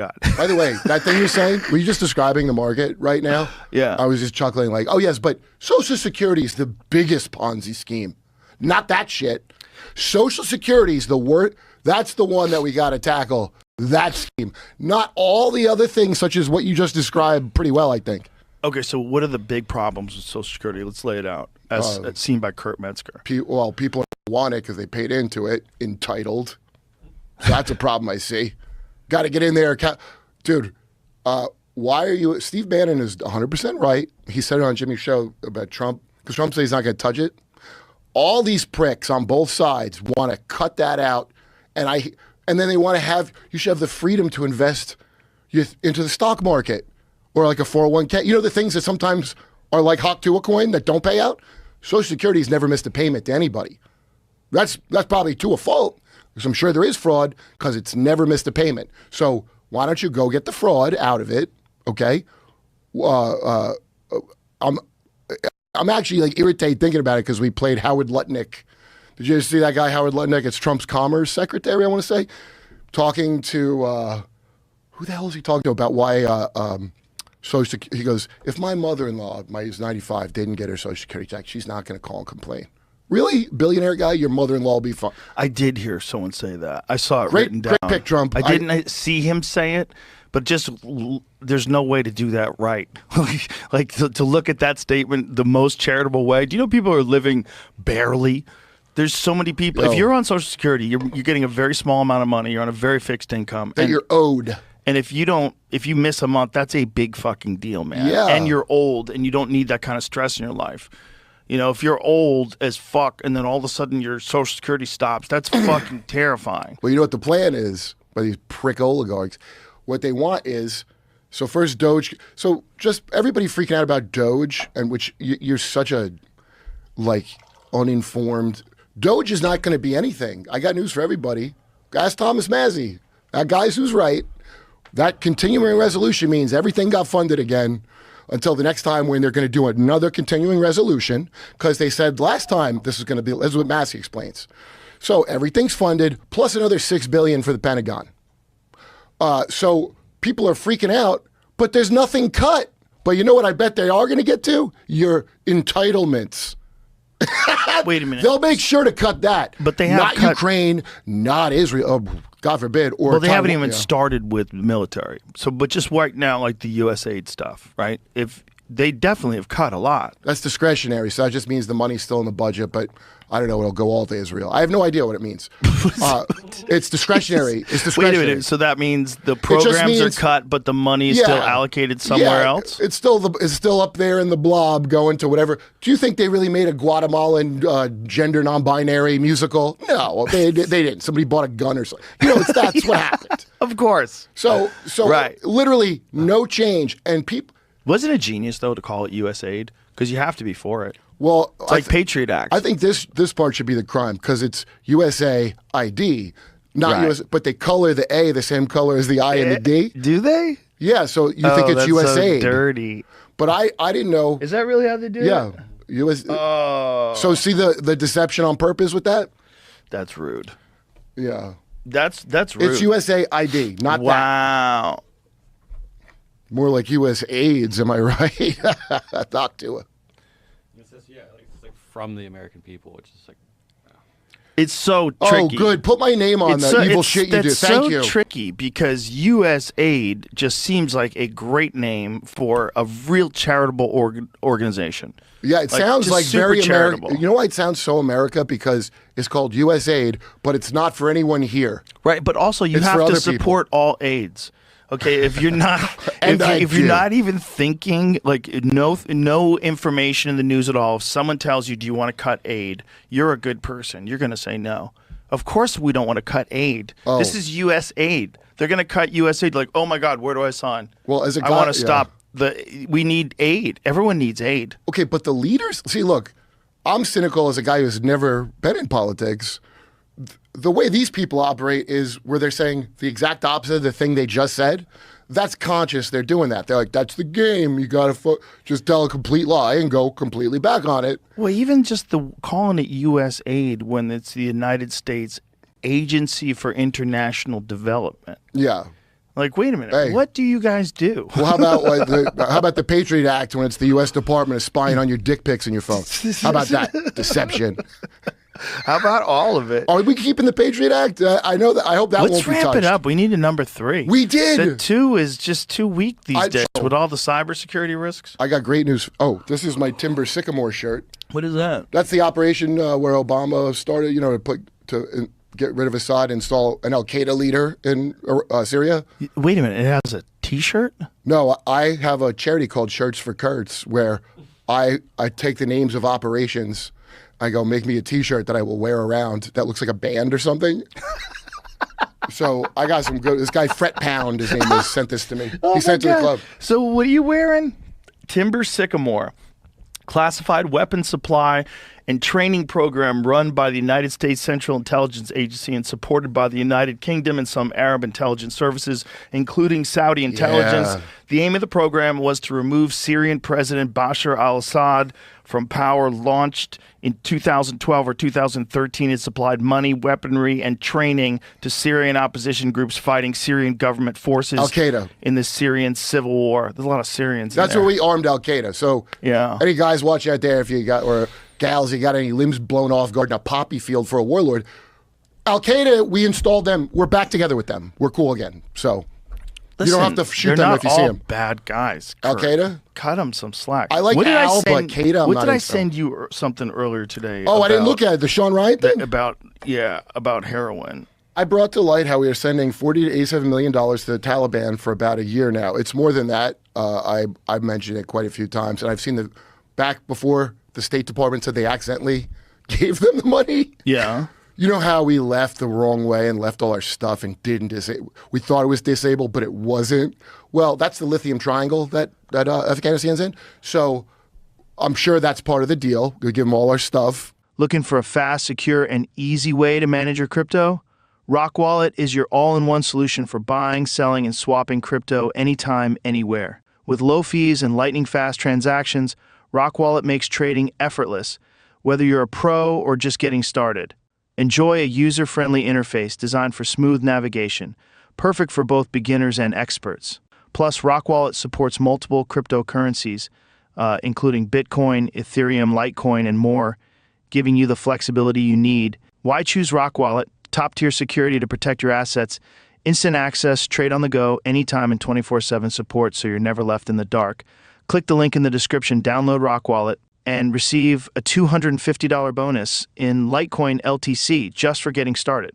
God. By the way, that thing you're saying, were you just describing the market right now? Yeah. I was just chuckling like, oh yes, but Social Security is the biggest Ponzi scheme. Not that shit. Social Security is the worst. That's the one that we got to tackle. That scheme. Not all the other things such as what you just described pretty well, I think. Okay, so what are the big problems with Social Security? Let's lay it out as seen by Kurt Metzger. Well, people want it because they paid into it, entitled. So that's a problem I see. Got to get in there. Dude, why are you... Steve Bannon is 100% right. He said it on Jimmy's show about Trump, because Trump says he's not going to touch it. All these pricks on both sides want to cut that out, and then they want to have... You should have the freedom to invest into the stock market or like a 401k. You know the things that sometimes are like hawk to a coin that don't pay out? Social Security's never missed a payment to anybody. That's probably to a fault, because I'm sure there is fraud, because it's never missed a payment. So why don't you go get the fraud out of it, okay? I'm actually like irritated thinking about it because we played Howard Lutnick. Did you ever see that guy, Howard Lutnick? It's Trump's Commerce Secretary, I want to say, talking to, who the hell is he talking to about why, he goes, if my mother-in-law, who's 95, didn't get her Social Security check, she's not going to call and complain. Really? Billionaire guy, your mother-in-law will be fine. I did hear someone say that. I saw it written down. Great pick, Trump. I didn't see him say it, but just there's no way to do that right. Like to look at that statement the most charitable way. Do you know people are living barely? There's so many people. If you're on Social Security, you're getting a very small amount of money. You're on a very fixed income. That you're owed. And if you miss a month, that's a big fucking deal, man. Yeah. And you're old, and you don't need that kind of stress in your life. You know, if you're old as fuck and then all of a sudden your Social Security stops, that's fucking terrifying. Well, you know what the plan is by these prick oligarchs? What they want is, so first Doge, so just everybody freaking out about Doge, and which you're such a, like, uninformed. Doge is not going to be anything. I got news for everybody. Ask Thomas Mazzi. That guy's who's right. That continuing resolution means everything got funded again until the next time when they're going to do another continuing resolution, because they said last time this is going to be, this is what Massey explains. So everything's funded, plus another $6 billion for the Pentagon. So people are freaking out, but there's nothing cut. But you know what I bet they are going to get to? Your entitlements. Wait a minute. They'll make sure to cut that. But they have not cut Ukraine, not Israel, God forbid. Or well, they haven't Taiwan, even started with military. So, but just right now, like the USAID stuff, right? If they definitely have cut a lot. That's discretionary, so that just means the money's still in the budget, but I don't know, it'll go all to Israel. I have no idea what it means. It's discretionary. It's discretionary. Wait a minute. So that means the programs are cut, but the money is still allocated somewhere else? It's still up there in the blob going to whatever. Do you think they really made a Guatemalan gender non-binary musical? No, they didn't. Somebody bought a gun or something. You know, that's what happened. Of course. So right. Literally no change. And people... Wasn't it genius, though, to call it USAID? Because you have to be for it. Well, it's like Patriot Act. I think this part should be the crime, because it's USA ID, not right. US. But they color the A the same color as the I and the D. Do they? Yeah. So you think it's USAID? So dirty. But I didn't know. Is that really how they do it? Yeah. US. Oh. So see the deception on purpose with that? That's rude. Yeah. That's rude. It's USA ID, not that. Wow. More like US AIDS, am I right? Talk to it. It's like from the American people, which is like. It's so tricky. Oh, good. Put my name on the evil shit you do. Thank you. It's so tricky because USAID just seems like a great name for a real charitable organization. Yeah, it sounds like very charitable. American. You know why it sounds so America? Because it's called USAID, but it's not for anyone here. Right, but also you have to support all AIDS. Okay, if you're not, if you're not even thinking, like no information in the news at all. If someone tells you, "Do you want to cut aid?" You're a good person. You're going to say no. Of course, we don't want to cut aid. Oh. This is USAID. They're going to cut USAID. Like, oh my God, where do I sign? Well, as a guy, I want to stop we need aid. Everyone needs aid. Okay, but the leaders. See, look, I'm cynical as a guy who's never been in politics. The way these people operate is where they're saying the exact opposite of the thing they just said. That's conscious. They're doing that. They're like, that's the game. You got to just tell a complete lie and go completely back on it. Well, even just calling it USAID when it's the United States Agency for International Development. Yeah. Like, wait a minute, Hey. what do you guys do? Well, how about the Patriot Act when it's the U.S. Department of spying on your dick pics in your phone? How about that? Deception. How about all of it? Are we keeping the Patriot Act? I know that. I hope that Let's won't be touched. ramp it up. We need a number 3. We did. The 2 is just too weak these days with all the cybersecurity risks. I got great news. Oh, this is my Timber Sycamore shirt. What is that? That's the operation where Obama started, to get rid of Assad, install an Al-Qaeda leader in Syria. Wait a minute. It has a T-shirt? No, I have a charity called Shirts for Kurds where I take the names of operations. I go, make me a T-shirt that I will wear around that looks like a band or something. So I got some good. This guy Fret Pound, his name is, sent this to me. He sent it to the club. So what are you wearing? Timber Sycamore, classified weapons supply and training program run by the United States Central Intelligence Agency and supported by the United Kingdom and some Arab intelligence services, including Saudi intelligence. Yeah. The aim of the program was to remove Syrian President Bashar al-Assad from power. Launched in 2012 or 2013, it supplied money, weaponry, and training to Syrian opposition groups fighting Syrian government forces Al-Qaeda. in the Syrian civil war. There's a lot of Syrians That's in there. where we armed Al-Qaeda. So Yeah. any guys watching out there, if you got, or gals, you got any limbs blown off guarding a poppy field for a warlord, Al-Qaeda, we installed them. We're back together with them. We're cool again. So you don't have to shoot them if you see They're them. not all bad guys. Kurt. Al-Qaeda? Cut them some slack. I like what did Al, I send, but Qaeda I'm What not did I into. send you something earlier today? Oh, I didn't look at it. The Sean Ryan thing? About heroin. I brought to light how we are sending $40 to $87 million to the Taliban for about a year now. It's more than that. I've mentioned it quite a few times, and I've seen the back before the State Department said they accidentally gave them the money. Yeah. You know how we left the wrong way and left all our stuff and didn't disable? We thought it was disabled, but it wasn't. Well, that's the lithium triangle that Afghanistan's in. So I'm sure that's part of the deal. We give them all our stuff. Looking for a fast, secure, and easy way to manage your crypto? Rockwallet is your all-in-one solution for buying, selling, and swapping crypto anytime, anywhere. With low fees and lightning-fast transactions, Rockwallet makes trading effortless, whether you're a pro or just getting started. Enjoy a user-friendly interface designed for smooth navigation, perfect for both beginners and experts. Plus, Rockwallet supports multiple cryptocurrencies, including Bitcoin, Ethereum, Litecoin, and more, giving you the flexibility you need. Why choose Rockwallet? Top-tier security to protect your assets, instant access, trade on the go, anytime, and 24/7 support so you're never left in the dark. Click the link in the description, download Rockwallet, and receive a $250 bonus in Litecoin LTC just for getting started.